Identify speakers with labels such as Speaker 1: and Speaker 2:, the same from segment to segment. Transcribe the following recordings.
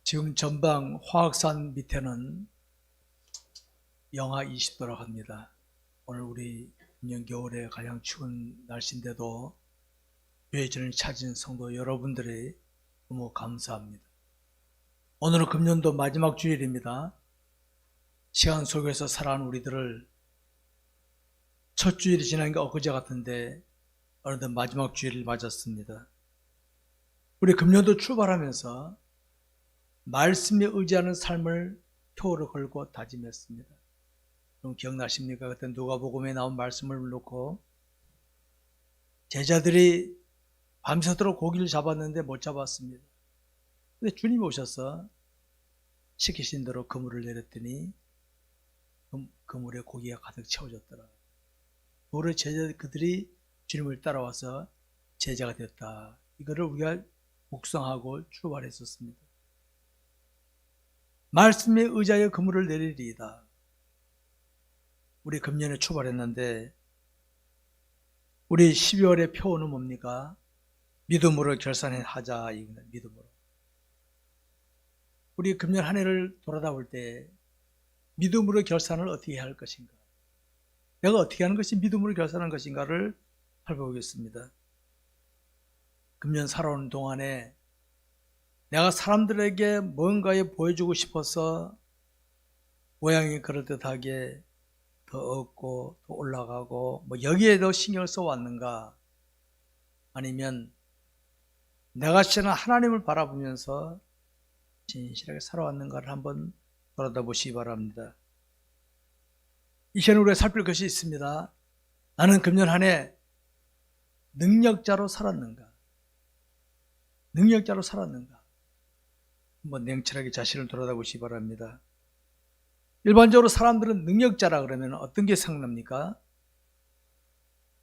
Speaker 1: 지금 전방 화학산 밑에는 영하 20도라고 합니다. 오늘 우리 금년 겨울에 가장 추운 날씨인데도 교회전을 찾은 성도 여러분들이 너무 감사합니다. 오늘은 금년도 마지막 주일입니다. 시간 속에서 살아가는 우리들을 첫 주일이 지난 게 엊그제 같은데 어느덧 마지막 주일을 맞았습니다. 우리 금년도 출발하면서 말씀에 의지하는 삶을 표를 걸고 다짐했습니다. 그럼 기억나십니까? 그때 누가복음에 나온 말씀을 놓고 제자들이 밤새도록 고기를 잡았는데 못 잡았습니다. 근데 주님이 오셔서 시키신 대로 그물을 내렸더니 그물에 고기가 가득 채워졌더라. 우리 그들이 주님을 따라와서 제자가 됐다. 이거를 우리가 묵상하고 출발했었습니다. 말씀에 의지하여 그물을 내리리이다. 우리 금년에 출발했는데 우리 12월의 표어는 뭡니까? 믿음으로 결산하자. 이겁니다. 믿음으로. 우리 금년 한 해를 돌아다 볼 때 믿음으로 결산을 어떻게 해야 할 것인가? 내가 어떻게 하는 것이 믿음으로 결산하는 것인가를 살펴보겠습니다. 금년 살아오는 동안에 내가 사람들에게 뭔가에 보여주고 싶어서 모양이 그럴듯하게 더 얻고 더 올라가고 여기에 더 신경을 써왔는가? 아니면 내가 신은 하나님을 바라보면서 진실하게 살아왔는가를 한번 돌아다 보시기 바랍니다. 이 시간에 우리가 살필 것이 있습니다. 나는 금년 한 해 능력자로 살았는가? 능력자로 살았는가? 한번 냉철하게 자신을 돌아다 보시기 바랍니다. 일반적으로 사람들은 능력자라 그러면 어떤 게 생각납니까?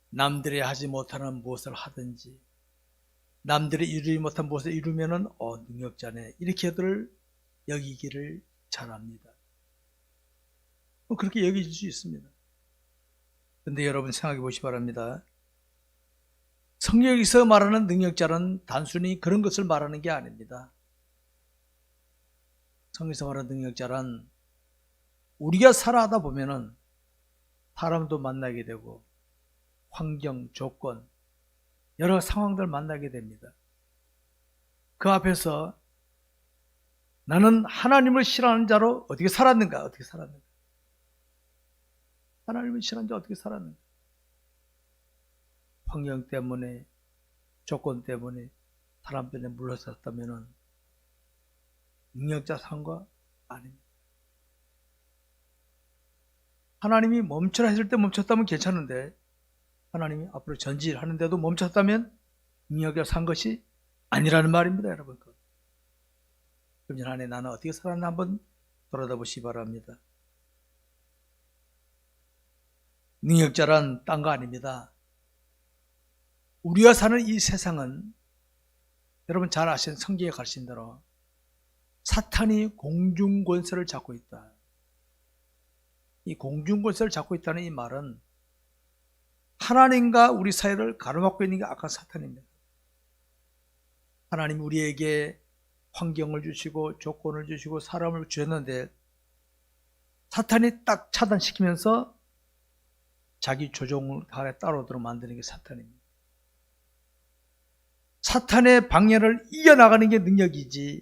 Speaker 1: 남들이 하지 못하는 무엇을 하든지 남들이 이루지 못한 무엇을 이루면은 능력자네 이렇게들 여기기를 잘합니다. 그렇게 여기질 수 있습니다. 그런데 여러분 생각해 보시기 바랍니다. 성경에서 말하는 능력자는 단순히 그런 것을 말하는 게 아닙니다. 성경에서 말하는 능력자란 우리가 살아가다 보면은 사람도 만나게 되고 환경, 조건, 여러 상황들 만나게 됩니다. 그 앞에서 나는 하나님을 싫어하는 자로 어떻게 살았는가? 어떻게 살았는가? 하나님을 싫어하는 자 어떻게 살았는가? 환경 때문에, 조건 때문에, 사람 때문에 물러섰다면은 능력자 상과 아닙니다. 하나님이 멈추라 했을 때 멈췄다면 괜찮은데 하나님이 앞으로 전진하는데도 멈췄다면 능력자 산 것이 아니라는 말입니다, 여러분. 금년 한 해 나는 어떻게 살았나 한번 돌아다 보시기 바랍니다. 능력자란 딴 거 아닙니다. 우리가 사는 이 세상은 여러분 잘 아시는 성경에 가르친 대로 사탄이 공중권세를 잡고 있다. 이 공중권세를 잡고 있다는 이 말은 하나님과 우리 사이를 가로막고 있는 게 악한 사탄입니다. 하나님이 우리에게 환경을 주시고 조건을 주시고 사람을 주셨는데 사탄이 딱 차단시키면서 자기 조종을 안에 따라오도록 만드는 게 사탄입니다. 사탄의 방해를 이겨나가는 게 능력이지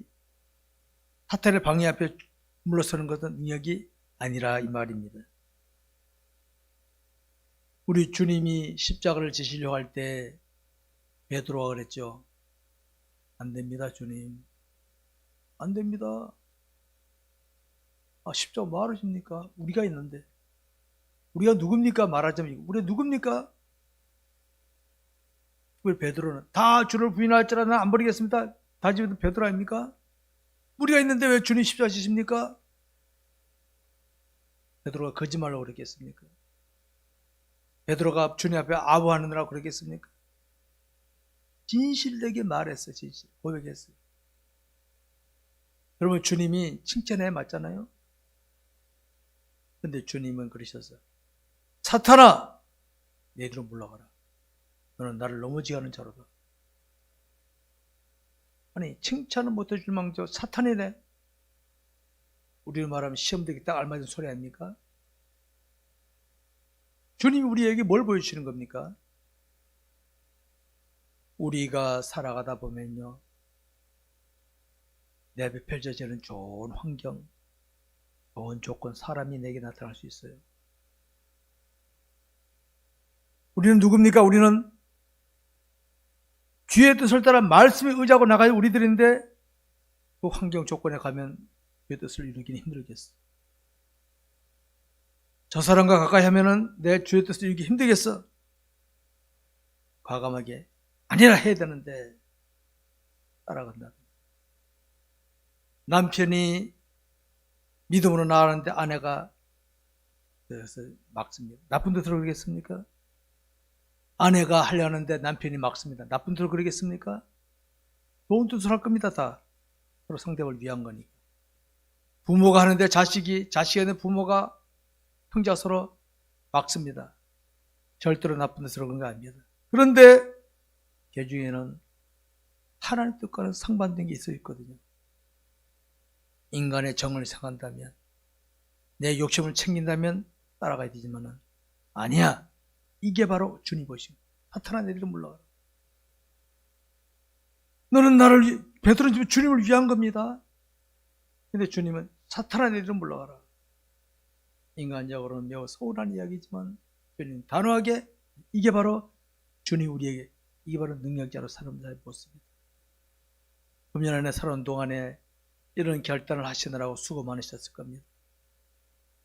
Speaker 1: 사탄의 방해 앞에 물러서는 것은 능력이 아니라 이 말입니다. 우리 주님이 십자가를 지시려고 할 때 베드로가 그랬죠. 안 됩니다, 주님. 안 됩니다. 십자가 뭐 하십니까? 우리가 있는데. 우리가 누굽니까? 말하자면 우리가 누굽니까? 왜 베드로는 다 주를 부인할 줄 알아 안 버리겠습니다. 다 집에도 베드로 아닙니까? 우리가 있는데 왜 주님 십자가 지십니까? 베드로가 거짓말로 그랬겠습니까? 베드로가 주님 앞에 아부하느라고 그랬겠습니까? 진실되게 말했어. 진실 고백했어요. 여러분 주님이 칭찬해 맞잖아요. 근데 주님은 그러셨어요. 사탄아 내 뒤로 물러가라. 너는 나를 넘어지게 하는 자로다. 아니 칭찬을 못해줄 망정 사탄이네. 우리는 말하면 시험 되기 딱 알맞은 소리 아닙니까? 주님이 우리에게 뭘 보여주시는 겁니까? 우리가 살아가다 보면요, 내 앞에 펼쳐지는 좋은 환경, 좋은 조건, 사람이 내게 나타날 수 있어요. 우리는 누굽니까? 우리는 주의 뜻을 따라 말씀에 의지하고 나가야 우리들인데 그 환경 조건에 가면 주의 뜻을 이루기는 힘들겠어. 저 사람과 가까이 하면은 내 주의 뜻을 이루기 힘들겠어. 과감하게 아니라 해야 되는데 따라간다. 남편이 믿음으로 나가는데 아내가 그래서 막습니다. 나쁜 뜻으로 그러겠습니까? 아내가 하려는데 남편이 막습니다. 나쁜 뜻으로 그러겠습니까? 좋은 뜻으로 할 겁니다. 다 서로 상대방을 위한 거니까. 부모가 하는데 자식이 하는데 부모가 형제가 서로 막습니다. 절대로 나쁜 뜻으로 그런 거 아닙니다. 그런데 그 중에는 하나님 뜻과는 상반된 게 있어 있거든요. 인간의 정을 생각한다면, 내 욕심을 챙긴다면 따라가야 되지만은 아니야. 이게 바로 주님 보시고 사탄아 애들은 물러가라. 너는 나를 베드로는 주님을 위한 겁니다. 근데 주님은 사탄아 애들은 물러가라. 인간적으로는 매우 서운한 이야기지만 주님 단호하게 이게 바로 주님 우리에게 이게 바로 능력자로 사는 자의 모습입니다. 금년 안에 살아온 동안에 이런 결단을 하시느라고 수고 많으셨을 겁니다.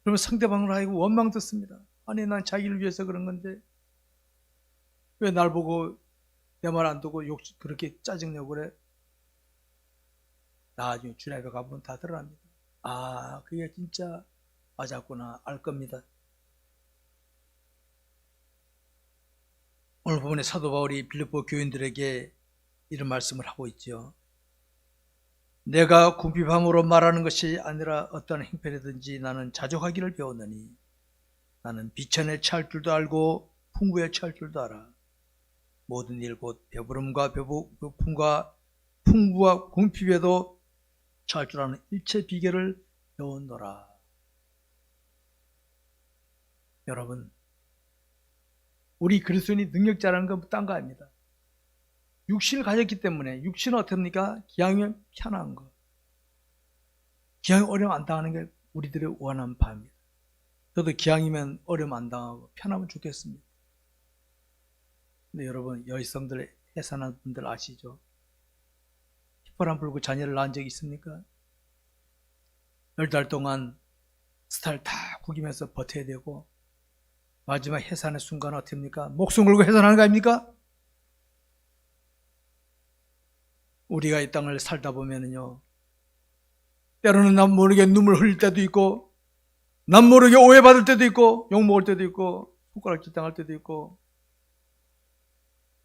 Speaker 1: 그러면 상대방을 하고 원망 듣습니다. 아니 난 자기를 위해서 그런 건데 왜 날 보고 내 말 안 듣고 그렇게 짜증내고 그래? 나중에 주님 앞에 가보면 다 드러납니다. 아 그게 진짜 맞았구나 알 겁니다. 오늘 부분에 사도 바울이 빌립보 교인들에게 이런 말씀을 하고 있죠. 내가 궁핍함으로 말하는 것이 아니라 어떤 행편이든지 나는 자족하기를 배웠느니 나는 비천에 처할 줄도 알고 풍부에 처할 줄도 알아. 모든 일 곧 배부름과 배고픔과 풍부와 궁핍에도 처할 줄 아는 일체 비결을 배웠노라. 여러분, 우리 그리스도인이 능력자라는 건 딴 거 아닙니다. 육신을 가졌기 때문에 육신은 어떻습니까? 기왕이면 편한 거. 기왕이 어려움 안 당하는 게 우리들의 원하는 바입니다. 저도 기왕이면 어려움 안 당하고 편하면 좋겠습니다. 근데 여러분 여의성들 해산한 분들 아시죠? 휘파람 불고 자녀를 낳은 적이 있습니까? 10달 동안 스타일 다 구기면서 버텨야 되고 마지막 해산의 순간은 어떻습니까? 목숨 걸고 해산하는 거 아닙니까? 우리가 이 땅을 살다 보면은요, 때로는 남 모르게 눈물 흘릴 때도 있고, 남 모르게 오해받을 때도 있고, 욕먹을 때도 있고, 손가락질 당할 때도 있고,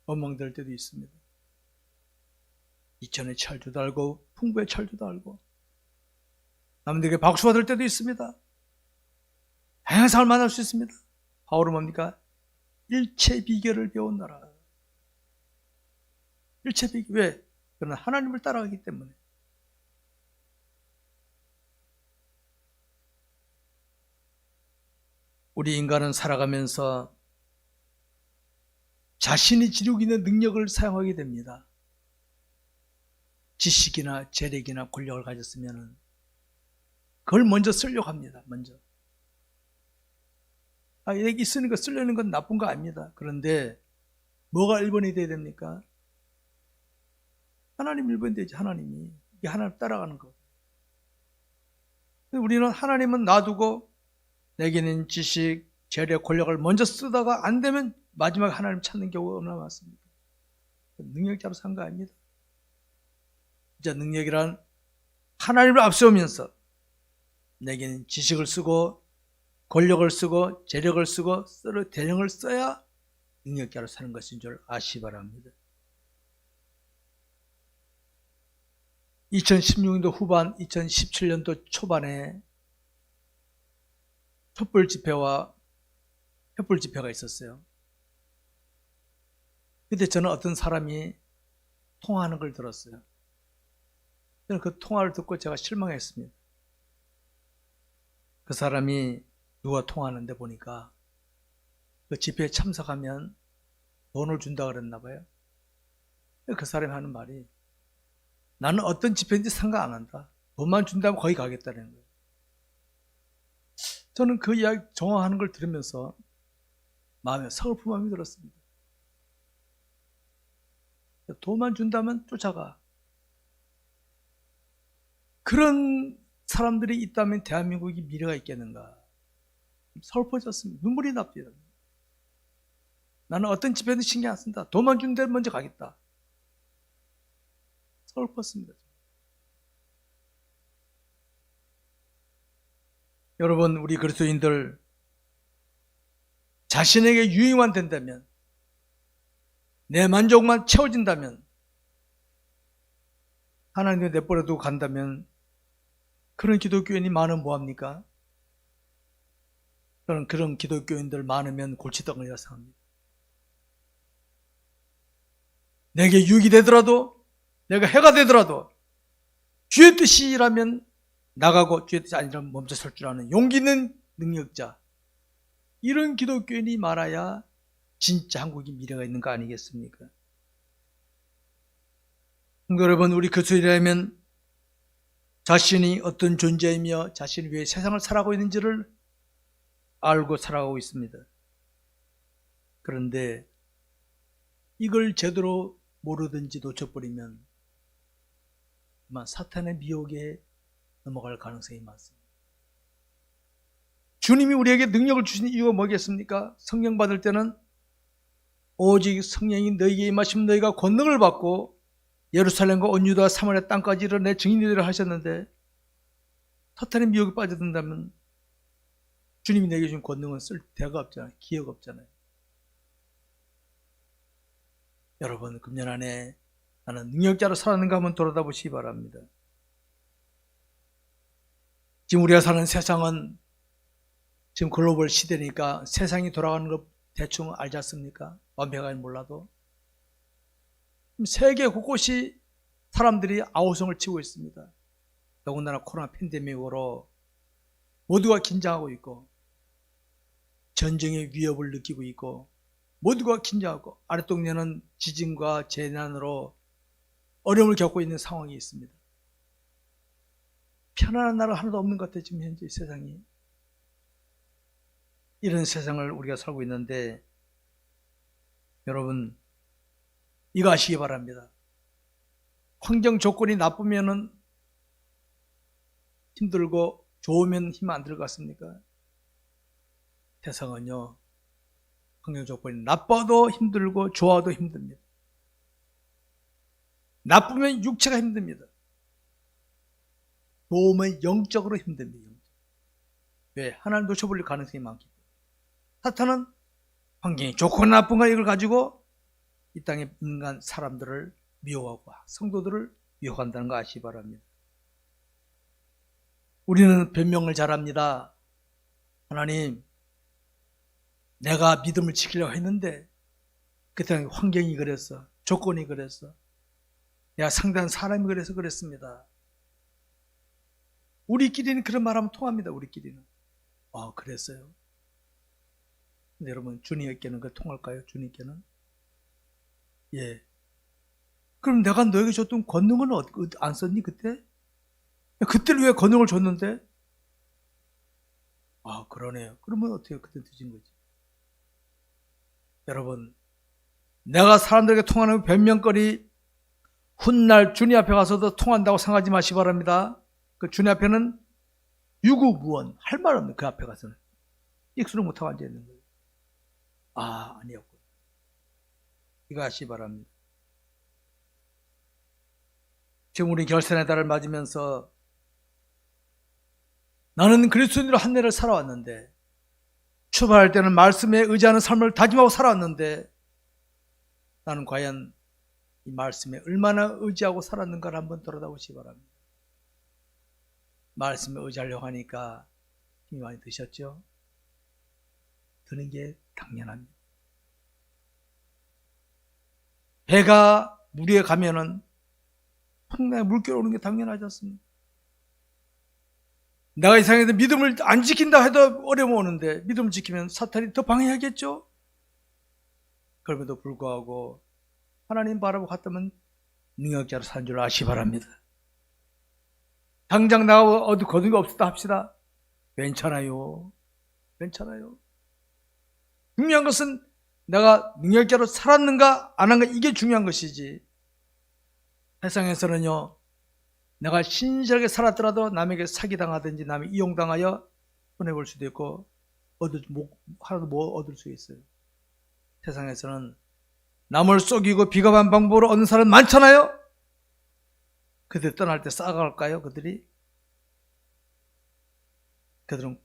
Speaker 1: 원망될 때도 있습니다. 이천의 처할 줄도 알고, 풍부의 처할 줄도 알고, 남들에게 박수받을 때도 있습니다. 다양한 사람을 만날 수 있습니다. 바울은 뭡니까? 일체 비결을 배웠노라. 일체 비결. 왜? 그러나 하나님을 따라가기 때문에. 우리 인간은 살아가면서 자신이 지니고 있는 능력을 사용하게 됩니다. 지식이나 재력이나 권력을 가졌으면 그걸 먼저 쓰려고 합니다. 먼저. 여기 쓰는 거 쓰려는 건 나쁜 거 아닙니다. 그런데 뭐가 1번이 돼야 됩니까? 하나님 1번 되지. 하나님이. 이게 하나님 따라가는 거. 우리는 하나님은 놔두고 내게는 지식, 재력, 권력을 먼저 쓰다가 안 되면 마지막에 하나님 찾는 경우가 얼마나 많습니까? 능력자로 산 거 아닙니다. 진짜 능력이란 하나님을 앞세우면서 내게는 지식을 쓰고 권력을 쓰고 재력을 쓰고 대령을 써야 능력자로 사는 것인 줄 아시기 바랍니다. 2016년도 후반, 2017년도 초반에 촛불 집회와 횃불 집회가 있었어요. 그때 저는 어떤 사람이 통화하는 걸 들었어요. 저는 그 통화를 듣고 제가 실망했습니다. 그 사람이 누가 통화하는데 보니까 그 집회에 참석하면 돈을 준다 그랬나 봐요. 그 사람이 하는 말이 나는 어떤 집회인지 상관 안 한다. 돈만 준다면 거기 가겠다는 거예요. 저는 그 이야기 정화하는 걸 들으면서 마음에 서글픈 마음이 들었습니다. 돈만 준다면 쫓아가. 그런 사람들이 있다면 대한민국이 미래가 있겠는가. 서글퍼졌습니다. 눈물이 납니다. 나는 어떤 집회는 신경 안 쓴다. 돈만 준 데는 먼저 가겠다. 서글펐습니다. 여러분, 우리 그리스도인들 자신에게 유익만 된다면, 내 만족만 채워진다면, 하나님의 내버려두고 간다면 그런 기독교인이 많으면 뭐합니까? 저는 그런 기독교인들 많으면 골치덩이라 생각합니다. 내게 유익이 되더라도, 내가 해가 되더라도 주의 뜻이라면 나가고 주의 뜻이 아니라면 멈춰설 줄 아는 용기 있는 능력자, 이런 기독교인이 많아야 진짜 한국이 미래가 있는 거 아니겠습니까? 여러분, 우리 그리스도인이라면 자신이 어떤 존재이며 자신이 왜 세상을 살아가고 있는지를 알고 살아가고 있습니다. 그런데 이걸 제대로 모르든지 놓쳐버리면 아마 사탄의 미혹에 넘어갈 가능성이 많습니다. 주님이 우리에게 능력을 주신 이유가 뭐겠습니까? 성령 받을 때는 오직 성령이 너희에게 임하시면 너희가 권능을 받고 예루살렘과 온 유다와 사마리아 땅까지 이르러 내 증인이 되리라 하셨는데, 사탄의 미혹에 빠져든다면 주님이 내게 준 권능은 쓸 데가 없잖아요. 기회가 없잖아요. 여러분, 금년 안에 나는 능력자로 살았는가 한번 돌아다 보시기 바랍니다. 지금 우리가 사는 세상은 지금 글로벌 시대니까 세상이 돌아가는 것 대충 알지 않습니까? 완벽하게 몰라도. 세계 곳곳이 사람들이 아우성을 치고 있습니다. 더군다나 코로나 팬데믹으로 모두가 긴장하고 있고 전쟁의 위협을 느끼고 있고 모두가 긴장하고 아랫동네는 지진과 재난으로 어려움을 겪고 있는 상황이 있습니다. 편안한 나라 하나도 없는 것 같아요. 지금 현재 세상이. 이런 세상을 우리가 살고 있는데 여러분, 이거 아시기 바랍니다. 환경 조건이 나쁘면은 힘들고 좋으면 힘 안 들 것 같습니까? 세상은요, 환경 조건이 나빠도 힘들고 좋아도 힘듭니다. 나쁘면 육체가 힘듭니다. 좋으면 영적으로 힘듭니다. 왜? 하나님 놓쳐버릴 가능성이 많기 때문에. 사탄은 환경이 좋거나 나쁜가 이걸 가지고 이 땅에 인간 사람들을 미워하고 성도들을 미워한다는 거 아시기 바랍니다. 우리는 변명을 잘합니다. 하나님, 내가 믿음을 지키려고 했는데 그때 환경이 그랬어, 조건이 그랬어, 내가 상대한 사람이 그래서 그랬습니다. 우리끼리는 그런 말하면 통합니다. 우리끼리는. 그랬어요. 근데 여러분, 주님께는 그 통할까요? 주님께는? 예. 그럼 내가 너에게 줬던 권능은 안 썼니 그때? 그때를 왜 권능을 줬는데? 그러네요. 그러면 어떻게 그때 드신 거지? 여러분, 내가 사람들에게 통하는 변명거리 훗날 주님 앞에 가서도 통한다고 생각하지 마시기 바랍니다. 그 주님 앞에는 유구무원, 할 말 없는 그 앞에 가서는 익수를 못하고 앉아있는 거예요. 아니었군. 이거 아시기 바랍니다. 지금 우리 결산의 달을 맞으면서 나는 그리스도인으로 한 해를 살아왔는데, 출발할 때는 말씀에 의지하는 삶을 다짐하고 살아왔는데, 나는 과연 이 말씀에 얼마나 의지하고 살았는가를 한번 돌아다보시기 바랍니다. 말씀에 의지하려고 하니까 힘이 많이 드셨죠? 드는 게 당연합니다. 배가 물 위에 가면은 풍랑에 물결 오는 게 당연하지 않습니까? 내가 이 세상에서 믿음을 안 지킨다 해도 어려움 오는데 믿음을 지키면 사탄이 더 방해하겠죠? 그럼에도 불구하고 하나님 바라보고 갔다면 능력자로 사는 줄 아시기 바랍니다. 당장 나가고 어디 거둔 게 없었다 합시다. 괜찮아요. 괜찮아요. 중요한 것은 내가 능력자로 살았는가 안 한가 이게 중요한 것이지. 세상에서는요, 내가 신실하게 살았더라도 남에게 사기당하든지 남에게 이용당하여 손해볼 수도 있고 하나도 못 얻을 수 있어요. 세상에서는 남을 속이고 비겁한 방법으로 얻는 사람 많잖아요. 그들 떠날 때 싸갈까요? 그들은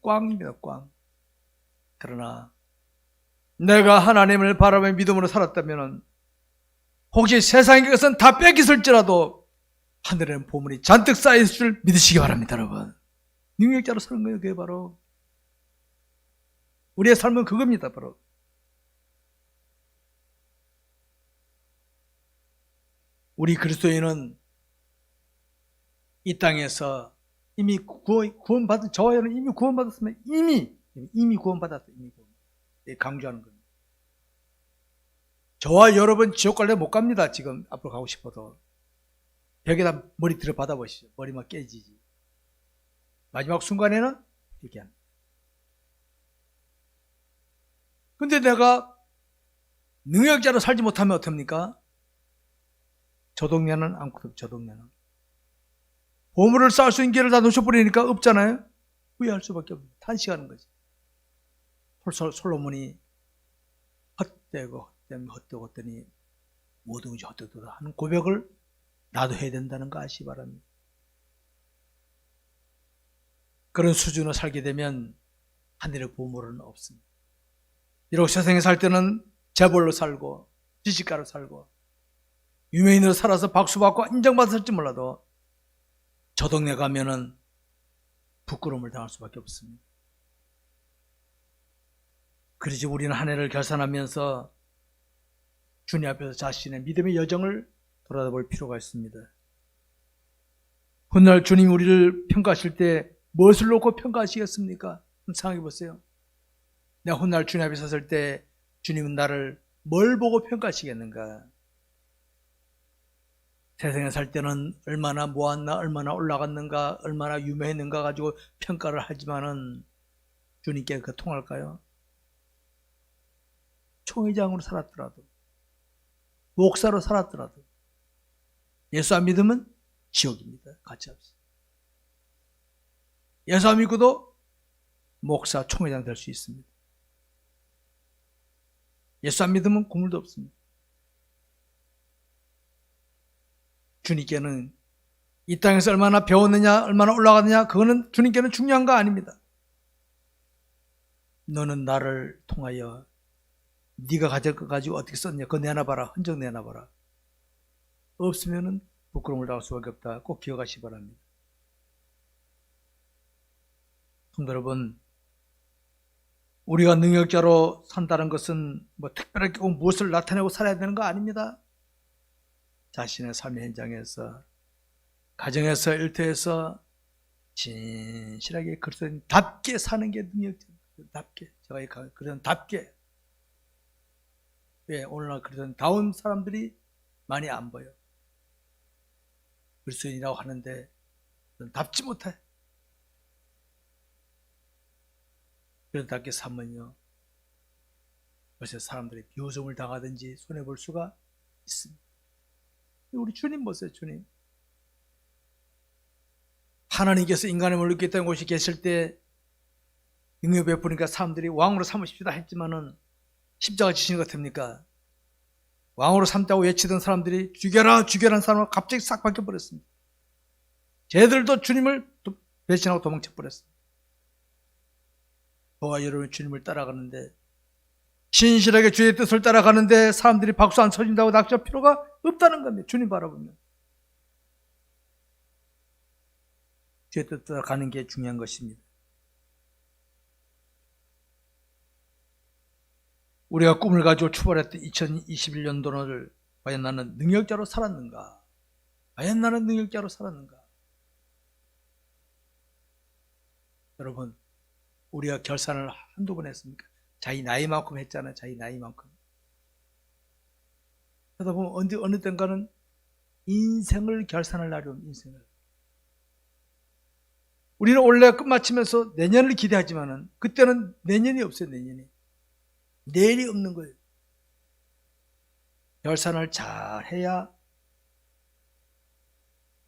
Speaker 1: 꽝입니다. 꽝. 그러나 내가 하나님을 바라며 믿음으로 살았다면 혹시 세상의 것은 다 뺏기을지라도 하늘에는 보물이 잔뜩 쌓여있을 줄 믿으시기 바랍니다. 여러분, 능력자로 사는 거예요. 그게 바로 우리의 삶은 그겁니다. 바로 우리 그리스도인은 이 땅에서 이미 구원받은, 저와 여러분 이미 구원받았으면 이미 구원받았어요. 이미 강조하는 겁니다. 저와 여러분 지옥 갈래 못 갑니다. 지금 앞으로 가고 싶어도 벽에다 머리 들어 받아보시죠. 머리만 깨지지. 마지막 순간에는 이렇게 합니다. 근데 내가 능력자로 살지 못하면 어떡합니까? 저 동네는 않거든. 저 동네는 보물을 쌓을 수 있는 길을 다 놓쳐버리니까 없잖아요. 후회할 수밖에 없어요. 탄식하는 거지. 솔로몬이 헛되고 모든 것이 헛되다 하는 고백을 나도 해야 된다는 거 아시기 바랍니다. 그런 수준으로 살게 되면 하늘의 보물은 없습니다. 비록 세상에 살 때는 재벌로 살고 지식가로 살고 유명인으로 살아서 박수받고 인정받았을지 몰라도 저 동네 가면은 부끄러움을 당할 수밖에 없습니다. 그러지 우리는 한 해를 결산하면서 주님 앞에서 자신의 믿음의 여정을 돌아볼 필요가 있습니다. 훗날 주님 우리를 평가하실 때 무엇을 놓고 평가하시겠습니까? 한번 생각해 보세요. 내가 훗날 주님 앞에 섰을 때 주님은 나를 뭘 보고 평가하시겠는가? 세상에 살 때는 얼마나 모았나, 얼마나 올라갔는가, 얼마나 유명했는가 가지고 평가를 하지만은 주님께 그 통할까요? 총회장으로 살았더라도, 목사로 살았더라도 예수 안 믿으면 지옥입니다. 같이 합시다. 예수 안 믿고도 목사, 총회장 될 수 있습니다. 예수 안 믿으면 국물도 없습니다. 주님께는 이 땅에서 얼마나 배웠느냐, 얼마나 올라갔느냐, 그거는 주님께는 중요한 거 아닙니다. 너는 나를 통하여 네가 가질 것 가지고 어떻게 썼냐, 그거 내놔봐라, 흔적 내놔봐라. 없으면은 부끄러움을 당할 수밖에 없다. 꼭 기억하시기 바랍니다. 성도 여러분, 우리가 능력자로 산다는 것은 특별하게 꼭 무엇을 나타내고 살아야 되는 거 아닙니다. 자신의 삶의 현장에서, 가정에서, 일터에서 진실하게 그리스도인답게 사는 게 능력자답게, 제가 그리스도인답게. 왜 오늘날 그리스도인다운 사람들이 많이 안 보여? 그리스도인이라고 하는데 답지 못해. 그리스도인답게 살면요, 그래서 사람들이 비웃음을 당하든지 손해볼 수가 있습니다. 우리 주님 보세요. 주님, 하나님께서 인간의 몸을 입게 된 곳이 계실 때 능력 베푸니까 사람들이 왕으로 삼으십시다 했지만은 십자가 지신 것 같습니까? 왕으로 삼자고 외치던 사람들이 죽여라 죽여라는 사람을 갑자기 싹 바뀌어버렸습니다. 쟤들도 주님을 배신하고 도망쳐버렸습니다. 저와 여러분 주님을 따라가는데, 신실하게 주의 뜻을 따라가는데 사람들이 박수 안 쳐준다고 낙심할 필요가 없다는 겁니다. 주님 바라보면 주의 뜻 따라가는 게 중요한 것입니다. 우리가 꿈을 가지고 출발했던 2021년도를 과연 나는 능력자로 살았는가? 과연 나는 능력자로 살았는가? 여러분, 우리가 결산을 한두 번 했습니까? 자기 나이만큼 했잖아요. 자기 나이만큼. 그러다 보면 어느 땐가는 인생을 결산하려고 인생을. 우리는 원래 끝마치면서 내년을 기대하지만은 그때는 내년이 없어요. 내년이. 내일이 없는 거예요. 결산을 잘 해야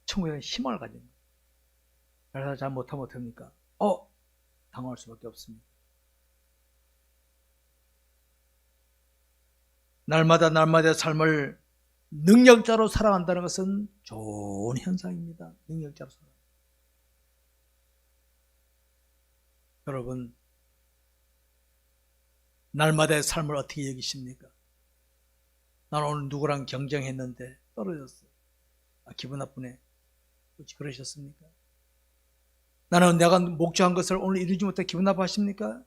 Speaker 1: 천국에 희망을 가지는 거예요. 결산을 잘 못하면 어떡합니까? 당황할 수밖에 없습니다. 날마다의 삶을 능력자로 살아간다는 것은 좋은 현상입니다. 능력자로 살아간다. 여러분, 날마다의 삶을 어떻게 여기십니까? 나는 오늘 누구랑 경쟁했는데 떨어졌어. 기분 나쁘네. 혹시 그러셨습니까? 나는 내가 목표한 것을 오늘 이루지 못해 기분 나빠하십니까?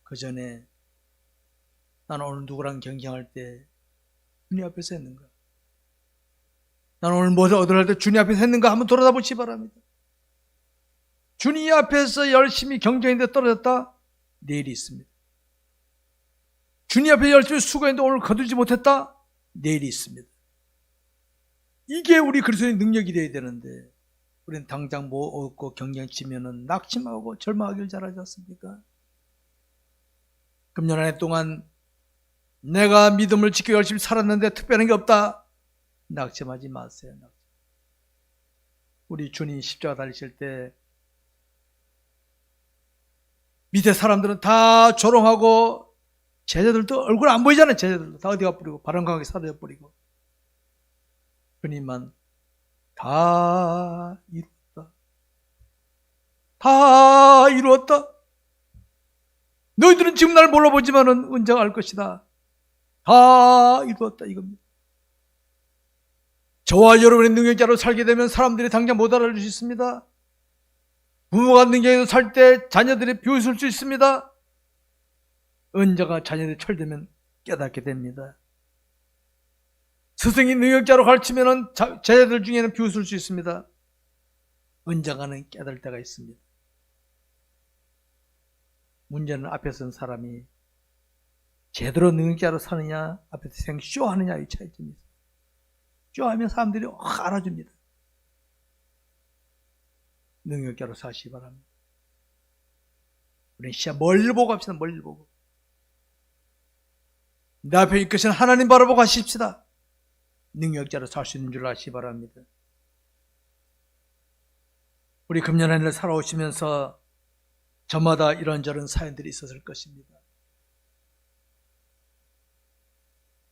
Speaker 1: 그 전에 나는 오늘 누구랑 경쟁할 때 주님 앞에서 했는가? 나는 오늘 무엇을 얻으려 할 때 주님 앞에서 했는가? 한번 돌아다 보시기 바랍니다. 주님 앞에서 열심히 경쟁했는데 떨어졌다? 내일이 있습니다. 주님 앞에 열심히 수고했는데 오늘 거두지 못했다? 내일이 있습니다. 이게 우리 그리스도의 능력이 되어야 되는데 우리는 당장 뭐 얻고 경쟁 치면은 낙심하고 절망하길 잘하지 않습니까? 금년 한 해 동안 내가 믿음을 지키고 열심히 살았는데 특별한 게 없다. 낙심하지 마세요. 우리 주님 십자가 달리실 때 밑에 사람들은 다 조롱하고 제자들도 얼굴 안 보이잖아요. 제자들도 다 어디가 뿌리고 바람강하게 사라져 뿌리고 주님만 다 이루었다. 다 이루었다. 너희들은 지금 날 몰라보지만은 언젠가 알 것이다. 다 이루었다 이겁니다. 저와 여러분의 능력자로 살게 되면 사람들이 당장 못 알아줄 수 있습니다. 부모가 능력자로 살 때 자녀들이 비웃을 수 있습니다. 언젠가 자녀들이 철되면 깨닫게 됩니다. 스승이 능력자로 가르치면 제자들 중에는 비웃을 수 있습니다. 언젠가는 깨달을 때가 있습니다. 문제는 앞에 선 사람이 제대로 능력자로 사느냐 앞에서 쇼하느냐 이 차이점이 있어요. 쇼하면 사람들이 알아줍니다. 능력자로 사시기 바랍니다. 우리는 시야 멀리 보고 갑시다. 멀리 보고. 내 앞에 이끄신 하나님 바라보고 가십시다. 능력자로 살 수 있는 줄 아시기 바랍니다. 우리 금년 한 해를 살아오시면서 저마다 이런저런 사연들이 있었을 것입니다.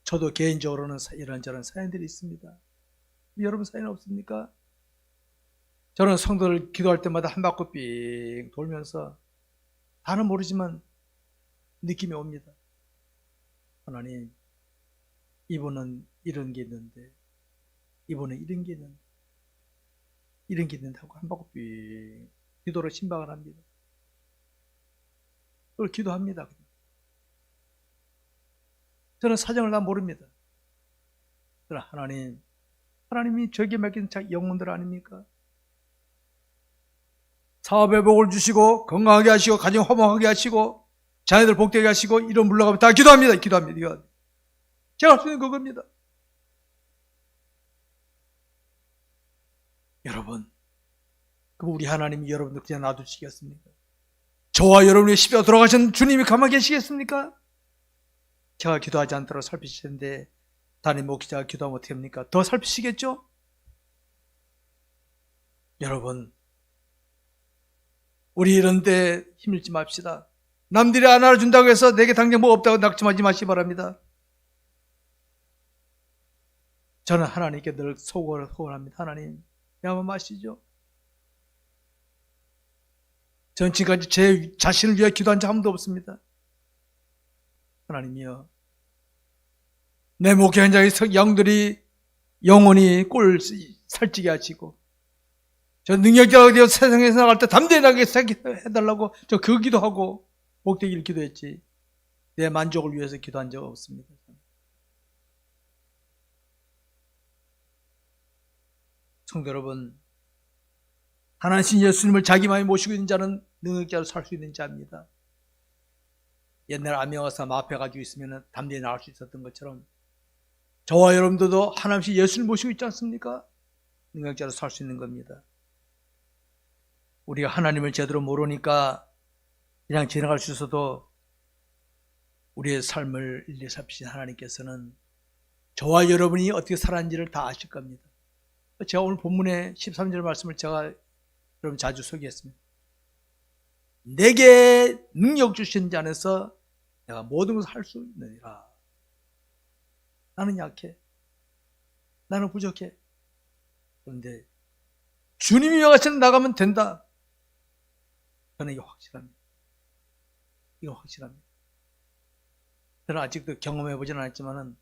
Speaker 1: 저도 개인적으로는 이런저런 사연들이 있습니다. 여러분 사연 없습니까? 저는 성도를 기도할 때마다 한 바퀴 삥 돌면서 다는 모르지만 느낌이 옵니다. 하나님, 이분은 이런 게 있는데, 이분은 이런 게 있는데, 이런 게 있는데 하고 한 바퀴 삥 기도로 신방을 합니다. 그걸 기도합니다. 저는 사정을 다 모릅니다. 그러나 하나님이 저에게 맡긴 영혼들 아닙니까? 사업에 복을 주시고 건강하게 하시고 가정 화목하게 하시고 자녀들 복되게 하시고 이런 물러가면 다 기도합니다. 기도합니다. 제가 할 수 있는 그겁니다. 여러분, 그럼 우리 하나님이 여러분들 그냥 놔두시겠습니까? 저와 여러분의 십자가 돌아가신 주님이 가만히 계시겠습니까? 제가 기도하지 않도록 살피시는데 담임 목사가 기도하면 어떻게 합니까? 더 살피시겠죠? 여러분, 우리 이런 데 힘들지 맙시다. 남들이 안 알아준다고 해서 내게 당장 뭐 없다고 낙심하지 마시기 바랍니다. 저는 하나님께 늘 소원합니다. 하나님, 양만 마시죠. 전 지금까지 제 자신을 위해 기도한 적 한 번도 없습니다. 하나님이여, 내 목회 현장의 영들이 영원히 꼴 살찌게 하시고 저 능력자가 되어 세상에서 나갈 때 담대히 나게 해달라고 저 그 기도하고 복되기를 기도했지 내 만족을 위해서 기도한 적 없습니다. 성도 여러분, 하나님 예수님을 자기 마음에 모시고 있는 자는 능력자로 살 수 있는 자입니다. 옛날 암행어사 마패 가지고 있으면 담대히 나올 수 있었던 것처럼 저와 여러분들도 하나님 예수를 모시고 있지 않습니까? 능력자로 살 수 있는 겁니다. 우리가 하나님을 제대로 모르니까 그냥 지나갈 수 있어도 우리의 삶을 일일이 살피신 하나님께서는 저와 여러분이 어떻게 살았는지를 다 아실 겁니다. 제가 오늘 본문의 13절 말씀을 제가 여러분 자주 소개했습니다. 내게 능력 주신 자 안에서 내가 모든 것을 할 수 있느니라. 나는 약해. 나는 부족해. 그런데 주님이 명하시는 나가면 된다. 저는 이게 확실합니다. 이거 확실합니다. 저는 아직도 경험해보지는 않았지만은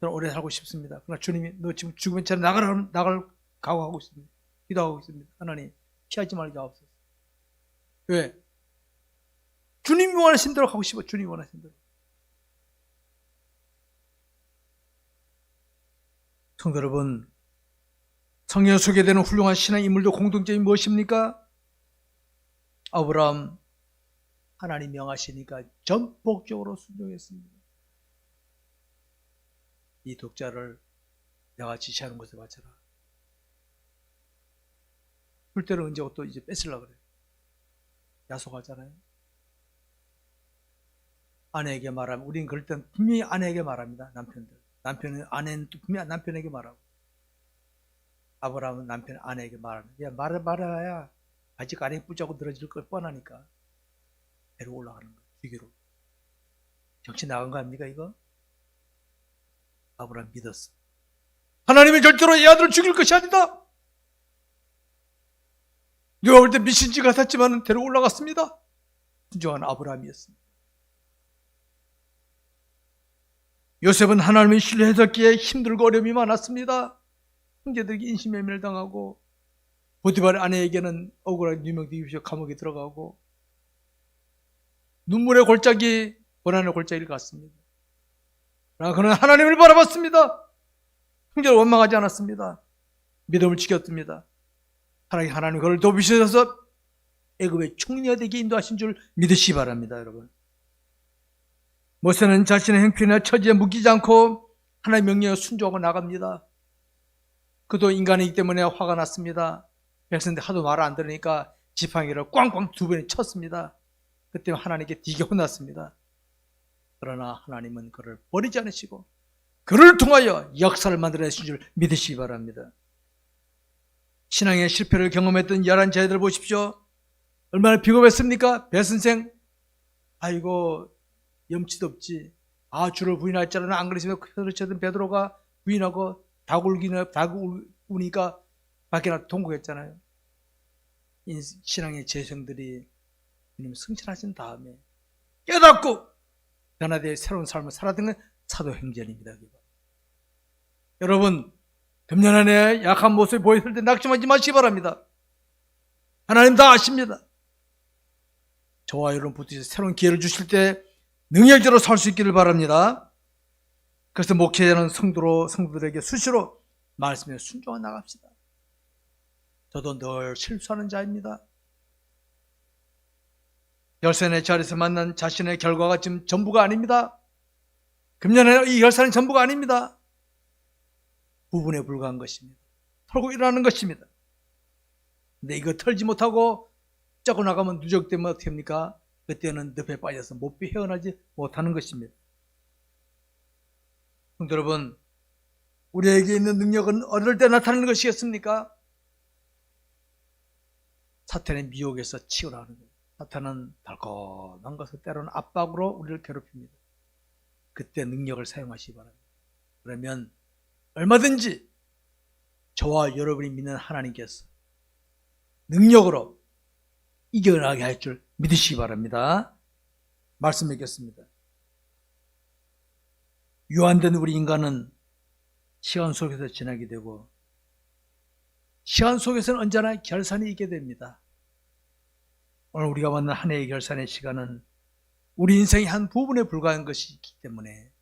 Speaker 1: 저는 오래 살고 싶습니다. 그러나 주님이 너 지금 죽으면 잘 나갈 각오하고 있습니다. 기도하고 있습니다. 하나님 피하지 말게 하옵소서. 왜? 주님이 원하신 대로 가고 싶어. 주님이 원하신 대로. 성도 여러분, 성경에 소개되는 훌륭한 신앙 인물도 공통점이 무엇입니까? 아브라함, 하나님 명하시니까 전폭적으로 순종했습니다. 이 독자를 내가 지시하는 곳에 바쳐라. 풀대로 얹고 또 이제 뺏으려고 그래요. 야속하잖아요. 아내에게 말하면, 우리는 그럴 땐 분명히 아내에게 말합니다. 남편은 아내는 또 분명히 남편에게 말하고, 아브라함은 아내에게 말합니다. 말해야 아직 아내 붙잡고 늘어질 걸 뻔하니까 배로 올라가는 거예요. 주기로. 정신 나간 거 아닙니까 이거? 아브라함 믿었어. 하나님이 절대로 이 아들을 죽일 것이 아니다. 누가 볼 때 미신지 같았지만 데려 올라갔습니다. 순종한 아브라함이었습니다. 요셉은 하나님을 신뢰했었기에 힘들고 어려움이 많았습니다. 형제들에게 인신매매를 당하고 보디발 아내에게는 억울한 유명도 입으셔 감옥에 들어가고 눈물의 골짜기, 고난의 골짜기를 갔습니다. 그러나 그는 하나님을 바라봤습니다. 형제를 원망하지 않았습니다. 믿음을 지켰습니다. 하나님 그를 돕으셔서 애굽의 총리가 되게 인도하신 줄 믿으시기 바랍니다. 여러분, 모세는 자신의 형편이나 처지에 묶이지 않고 하나님의 명령에 순종하고 나갑니다. 그도 인간이기 때문에 화가 났습니다. 백성들 하도 말을 안 들으니까 지팡이를 꽝꽝 2번에 쳤습니다. 그때 하나님께 되게 혼났습니다. 그러나 하나님은 그를 버리지 않으시고 그를 통하여 역사를 만들어내신 줄 믿으시기 바랍니다. 신앙의 실패를 경험했던 11제자들 보십시오. 얼마나 비겁했습니까? 배선생, 아이고 염치도 없지. 주를 부인할 줄 알았나. 안 그랬으면 그렇던 베드로가 부인하고 다구니까 밖에 나가 통곡했잖아요. 신앙의 재성들이 주님 승천하신 다음에 깨닫고 변화되어 새로운 삶을 살았던 건 사도행전입니다. 여러분, 금년 한 해 약한 모습을 보였을 때 낙심하지 마시기 바랍니다. 하나님 다 아십니다. 저와 여러분 붙으셔서 새로운 기회를 주실 때 능력자로 살 수 있기를 바랍니다. 그래서 목회자는 성도들에게 수시로 말씀에 순종해 나갑시다. 저도 늘 실수하는 자입니다. 결산의 자리에서 만난 자신의 결과가 지금 전부가 아닙니다. 금년에 이 결산은 전부가 아닙니다. 부분에 불과한 것입니다. 털고 일어나는 것입니다. 근데 이거 털지 못하고 짜고 나가면 누적되면 어떻게 합니까? 그때는 늪에 빠져서 못비 헤어나지 못하는 것입니다. 성도 여러분, 우리에게 있는 능력은 어떨 때 나타나는 것이겠습니까? 사탄의 미혹에서 치고 나가는 거예요. 사탄은 달콤한 것을 때로는 압박으로 우리를 괴롭힙니다. 그때 능력을 사용하시기 바랍니다. 그러면 얼마든지 저와 여러분이 믿는 하나님께서 능력으로 이겨나가게 할 줄 믿으시기 바랍니다. 말씀 맺겠습니다. 유한된 우리 인간은 시간 속에서 지나게 되고 시간 속에서는 언제나 결산이 있게 됩니다. 오늘 우리가 만난 한 해의 결산의 시간은 우리 인생의 한 부분에 불과한 것이기 때문에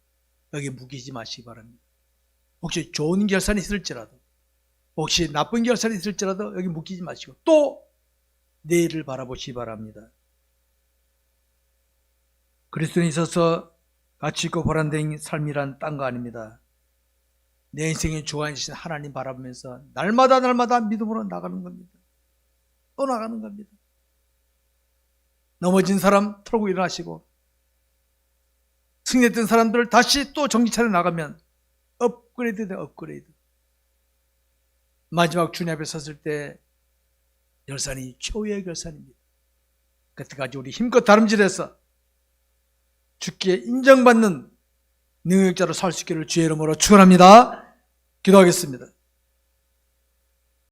Speaker 1: 여기 묶이지 마시기 바랍니다. 혹시 좋은 결산이 있을지라도 혹시 나쁜 결산이 있을지라도 여기 묶이지 마시고 또 내일을 바라보시기 바랍니다. 그리스도인에 있어서 가치 있고 보람된 삶이란 딴 거 아닙니다. 내 인생의 주관이신 하나님 바라보면서 날마다 믿음으로 나가는 겁니다. 또 나가는 겁니다. 넘어진 사람 털고 일어나시고 승리했던 사람들 다시 또 정신 차려 나가면 업그레이드 돼, 업그레이드. 마지막 주님 앞에 섰을 때 결산이 최후의 결산입니다. 그때까지 우리 힘껏 다름질해서 주께 인정받는 능력자로 살 수 있기를 주의 이름으로 축원합니다. 기도하겠습니다.